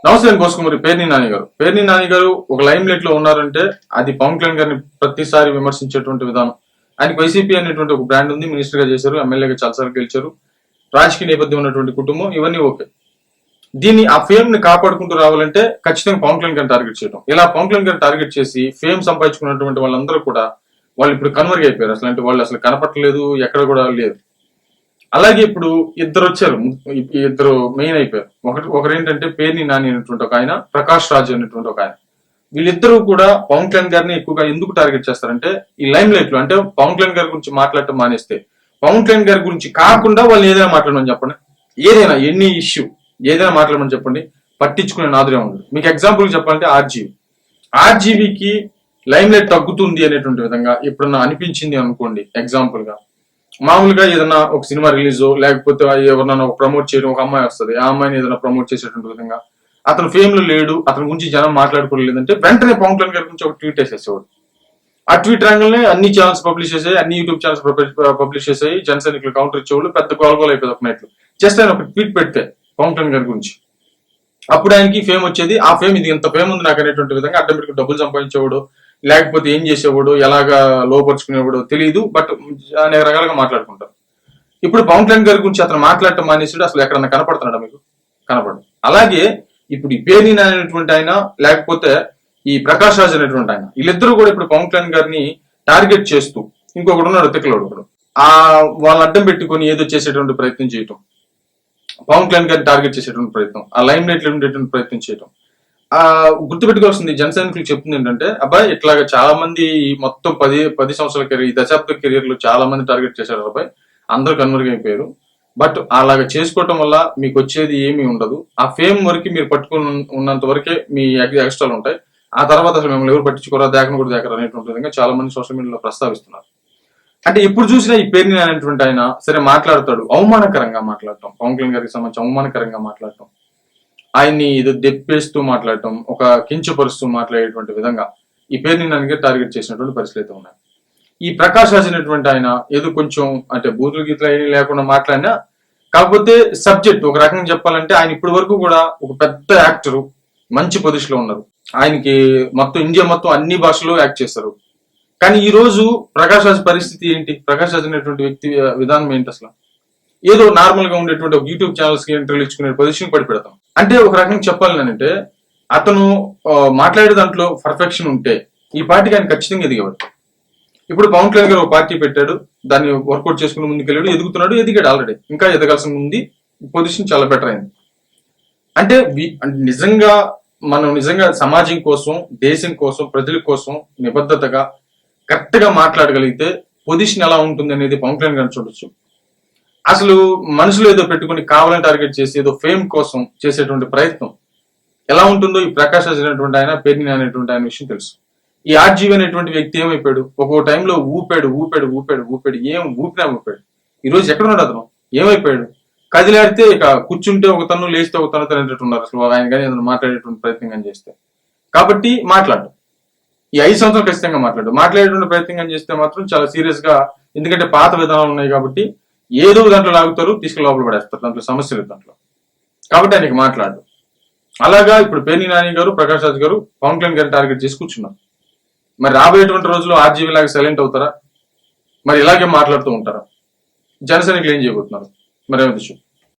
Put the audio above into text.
నమస్తే అండి కోసుకుమారి. పేర్ని నాని గారు ఒక లైమ్ లైట్ లో ఉన్నారంటే అది పవన్ కళ్యాణ్ గారిని ప్రతిసారి విమర్శించేటువంటి విధానం. ఆయనకి వైసీపీ అనేటువంటి ఒక బ్రాండ్ ఉంది, మినిస్టర్ గా చేశారు, ఎమ్మెల్యేగా చాలాసార్లు గెలిచారు, రాజకీయ నేపథ్యం ఉన్నటువంటి కుటుంబం, ఇవన్నీ ఓకే. దీన్ని ఆ ఫేమ్ ని కాపాడుకుంటూ రావాలంటే ఖచ్చితంగా పవన్ కళ్యాణ్ గారిని టార్గెట్ చేయడం. ఇలా పవన్ కళ్యాణ్ గారిని టార్గెట్ చేసి ఫేమ్ సంపాదించుకున్నటువంటి వాళ్ళందరూ కూడా వాళ్ళు ఇప్పుడు కన్వర్గ్ అయిపోయారు. అసలు వాళ్ళు అసలు కనపట్టలేదు, ఎక్కడ కూడా లేదు. అలాగే ఇప్పుడు ఇద్దరు వచ్చారు, ఇద్దరు మెయిన్ అయిపోయారు. ఒకరు ఏంటంటే పేర్ని నాని అనేటువంటి ఒక ఆయన, ప్రకాష్ రాజ్ అనేటువంటి ఒక ఆయన. వీళ్ళిద్దరూ కూడా పవన్ కళ్యాణ్ గారిని ఎక్కువగా ఎందుకు టార్గెట్ చేస్తారంటే ఈ లైమ్ లైట్ లో, అంటే పవన్ కళ్యాణ్ గారి గురించి మాట్లాడటం మానేస్తే పవన్ కళ్యాణ్ గారి గురించి కాకుండా వాళ్ళు ఏదైనా మాట్లాడమని చెప్పండి, ఏదైనా ఎన్ని ఇష్యూ ఏదైనా మాట్లాడమని చెప్పండి, పట్టించుకునే నాదురే ఉండదు. మీకు ఎగ్జాంపుల్ చెప్పాలంటే ఆర్జీవీకి లైమ్ లైట్ తగ్గుతుంది అనేటువంటి విధంగా ఎప్పుడన్నా అనిపించింది అనుకోండి. ఎగ్జాంపుల్ గా మామూలుగా ఏదైనా ఒక సినిమా రిలీజ్ లేకపోతే ఎవరన్నా ప్రమోట్ చేయడం, ఒక అమ్మాయి వస్తుంది, ఆ అమ్మాయిని ఏదైనా ప్రమోట్ చేసేటువంటి విధంగా అతను ఫేమ్ లో లేడు, అతని గురించి జనం మాట్లాడుకోలేదంటే వెంటనే పవన్ కళ్యాణ్ గారి గురించి ఒక ట్వీట్ వేసేసేవాడు. ఆ ట్వీట్ రంగంలో అన్ని ఛానల్స్ పబ్లిష్ చేసాయి, అన్ని యూట్యూబ్ ఛానల్స్ పబ్లిష్ చేసాయి, జనసైనికులు కౌంటర్ ఇచ్చేవాళ్ళు, పెద్ద గోలగోలు అయిపోయింది ఒక నైట్లు. జస్ట్ ఆయన ఒక ట్వీట్ పెడితే పవన్ కళ్యాణ్ గారి గురించి అప్పుడు ఆయనకి ఫేమ్ వచ్చేది. ఆ ఫేమ్ ఇది ఇంత ఫేమ్ ఉంది నాకు అనేటువంటి విధంగా అడ్డమిటికి డబ్బులు సంపాదించేవాడు, లేకపోతే ఏం చేసేవాడు, ఎలాగా లోపరుచుకునేవాడు తెలియదు, బట్ అనేక రకాలుగా మాట్లాడుకుంటారు. ఇప్పుడు పవన్ కళ్యాణ్ గారి గురించి అతను మాట్లాడటం మానేసాడు, అసలు ఎక్కడన్నా కనపడుతున్నాడా మీకు? కనపడదు. అలాగే ఇప్పుడు ఈ పేర్ని అనేటువంటి ఆయన, లేకపోతే ఈ ప్రకాష్ రాజ్ అనేటువంటి ఆయన, వీళ్ళిద్దరూ కూడా ఇప్పుడు పవన్ కళ్యాణ్ గారిని టార్గెట్ చేస్తూ, ఇంకొకడు ఉన్నాడు తిక్కలోడు ఒకడు, ఆ వాళ్ళని అడ్డం పెట్టుకుని ఏదో చేసేటువంటి ప్రయత్నం చేయటం, పవన్ కళ్యాణ్ గారిని టార్గెట్ చేసేటువంటి ప్రయత్నం, ఆ లైమ్ లైట్ లో ఉండేటువంటి ప్రయత్నం చేయటం. గుర్తుపెట్టుకోవాల్సింది జనసైనికులు చెప్తుంది ఏంటంటే, అబ్బాయి ఇట్లాగా చాలా మంది మొత్తం 10 సంవత్సరాల కెరీర్, ఈ దశాబ్ద కెరీర్ లో చాలా మంది టార్గెట్ చేశారు అబ్బాయి, అందరూ కన్వర్గ్ అయిపోయారు. బట్ అలాగా చేసుకోవటం వల్ల మీకు వచ్చేది ఏమీ ఉండదు. ఆ ఫేమ్ వరకు మీరు పట్టుకుని ఉన్నంత వరకే మీ ఎక్స్ట్రాలు ఉంటాయి. ఆ తర్వాత అసలు మిమ్మల్ని ఎవరు పట్టించుకోరా, దేకను కూడా దేకరా అనేటువంటి విధంగా చాలా మంది సోషల్ మీడియాలో ప్రస్తావిస్తున్నారు. అంటే ఎప్పుడు చూసినా ఈ పేరుని అనేటువంటి ఆయన సరే మాట్లాడతాడు, అవమానకరంగా మాట్లాడటం, పవన్ కళ్యాణ్ గారికి సంబంధించి అవమానకరంగా మాట్లాడటం, ఆయన్ని ఇది దెప్పేస్తూ మాట్లాడటం, ఒక కించపరుస్తూ మాట్లాడేటువంటి విధంగా ఈ పేరుని నాన్నగా టార్గెట్ చేసినటువంటి పరిస్థితులు అయితే ఉన్నాయి. ఈ ప్రకాష్ రాజ్ అనేటువంటి ఆయన ఏదో కొంచెం అంటే బూతులు గీతలు ఏమీ లేకుండా మాట్లాడినా, కాకపోతే సబ్జెక్ట్ ఒక రకంగా చెప్పాలంటే ఆయన ఇప్పటి వరకు కూడా ఒక పెద్ద యాక్టరు, మంచి పొజిషన్ లో ఉన్నారు. ఆయనకి మొత్తం ఇండియా మొత్తం అన్ని భాషల్లో యాక్ట్ చేస్తారు. కానీ ఈ రోజు ప్రకాష్ రాజ్ పరిస్థితి ఏంటి? ప్రకాష్ రాజ్ అనేటువంటి వ్యక్తి విధానం ఏంటి? అసలు ఏదో నార్మల్ గా ఉండేటువంటి ఒక యూట్యూబ్ ఛానల్స్ కి ఇంటర్వ్యూ ఇచ్చుకునే పొజిషన్ పడిపెడతాం. అంటే ఒక రకంగా చెప్పాలి అంటే అతను మాట్లాడే దాంట్లో పర్ఫెక్షన్ ఉంటే ఈ పార్టీకి ఆయన ఖచ్చితంగా ఎదిగేవాడు. ఇప్పుడు పవన్ కళ్యాణ్ గారు ఒక పార్టీ పెట్టాడు, దాన్ని వర్కౌట్ చేసుకుని ముందుకెళ్ళాడు, ఎదిగాడు ఆల్రెడీ, ఇంకా ఎదగాల్సి ఉంది, పొజిషన్ చాలా బెటర్ అయింది. అంటే నిజంగా సమాజం కోసం, దేశం కోసం, ప్రజల కోసం నిబద్ధతగా కరెక్ట్ గా మాట్లాడగలిగితే పొజిషన్ ఎలా ఉంటుంది అనేది పవన్ కళ్యాణ్ గారిని చూడొచ్చు. అసలు మనుషులు ఏదో పెట్టుకుని కావాలని టార్గెట్ చేసి ఏదో ఫేమ్ కోసం చేసేటువంటి ప్రయత్నం ఎలా ఉంటుందో ఈ ప్రకాష్ రాజ్ అనేటువంటి ఆయన, పేర్ని అనేటువంటి ఆయన విషయం తెలుసు. ఈ ఆర్జీవి అనేటువంటి వ్యక్తి ఏమైపోయాడు, ఒక్కో టైంలో ఊపాడు, ఏం ఊపినా ఊపాడు. ఈ రోజు ఎక్కడున్నాడు అతను? ఏమైపోయాడు? కదిలాడితే ఇక కూర్చుంటే ఒక తను, లేస్తే ఒక తను తినేటట్టున్నారు. అసలు ఆయన కానీ ఏదైనా మాట్లాడేటువంటి ప్రయత్నం కానీ చేస్తే. కాబట్టి మాట్లాడు, ఈ 5 సంవత్సరాలు ఖచ్చితంగా మాట్లాడేటువంటి ప్రయత్నం కానీ చేస్తే మాత్రం చాలా సీరియస్ గా, ఎందుకంటే పాత విధానాలు ఉన్నాయి కాబట్టి ఏదో దాంట్లో లాగుతారు, తీసుకుని లోపల పడేస్తారు, దాంట్లో సమస్య లేదు దాంట్లో. కాబట్టి ఆయనకి మాట్లాడు. అలాగా ఇప్పుడు పేర్ని నాని గారు, ప్రకాష్ రాజ్ గారు పవన్ కళ్యాణ్ గారిని టార్గెట్ చేసి కూర్చున్నారు. మరి రాబోయేటువంటి రోజుల్లో ఆర్జీవీ లాగా సైలెంట్ అవుతారా? మరి ఇలాగే మాట్లాడుతూ ఉంటారా? జనసైనికులు ఏం చేయబోతున్నారు? మరి ఏమి